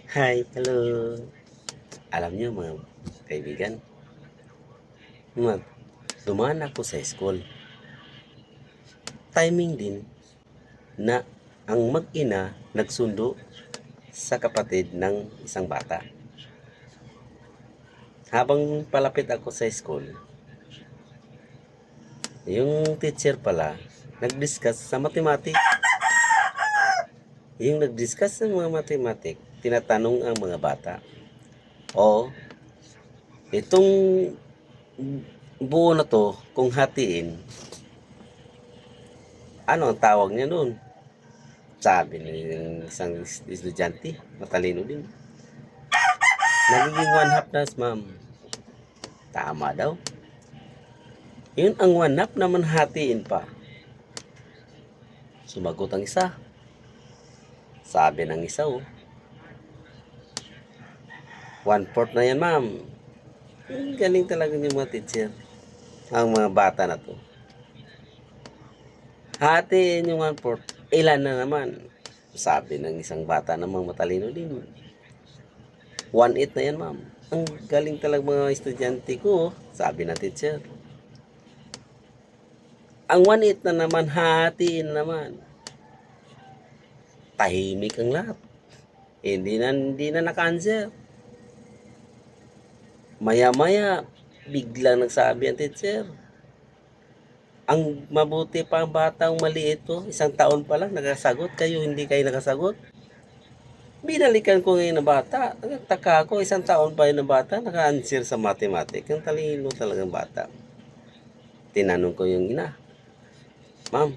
Hi, hello. Alam niyo mga kaibigan, mga dumaan ako sa school. Timing din na ang mag-ina nagsundo sa kapatid ng isang bata. Habang palapit ako sa school, yung teacher pala nag-discuss sa mathematics. Yung nag-discuss ng mga mathematics, tinatanong ang mga bata, o itong buo na to, kung hatiin, ano ang tawag niya noon? Sabi ng isang estudyante, matalino din. Nagiging 1/2 na, ma'am. Tama daw. Yun ang 1/2 naman hatiin pa. Sumagot ang isa. Sabi ng isa, 1/4 na yan, ma'am. Galing talaga yung mga teacher. Ang mga bata na to. Hatiin yung 1/4. Ilan na naman? Sabi ng isang bata namang matalino din. 1/8 na yan, ma'am. Ang galing talaga mga estudyante ko, sabi ng teacher. Ang 1/8 na naman, hatiin naman. Tahimik ang lahat. Hindi na naka-answer. Maya-maya, biglang nagsabi ang teacher. Ang mabuti pa ang batang maliit to, 1 taon pa lang, nakasagot kayo, hindi kayo nakasagot. Binalikan ko ngayon na bata. Nagtaka ako, 1 taon pa yun na bata, naka-answer sa mathematics. Ang talino talagang bata. Tinanong ko yung ina, ma'am,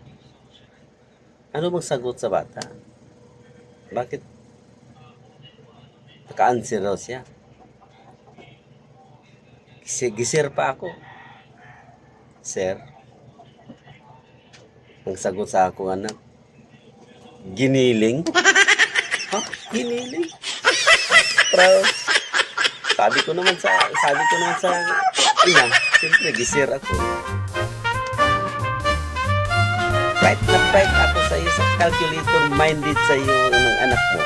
ano bang sagot sa bata? Bakit naka-answer daw siya? Gisir pa ako. Sir, ang sagot sa akong anak, giniling. Ha? Giniling? Proud. Sabi ko naman sa ina, siyempre gisir ako. Bright na bright ako sa iyo sa calculator, minded sa iyo ng anak mo.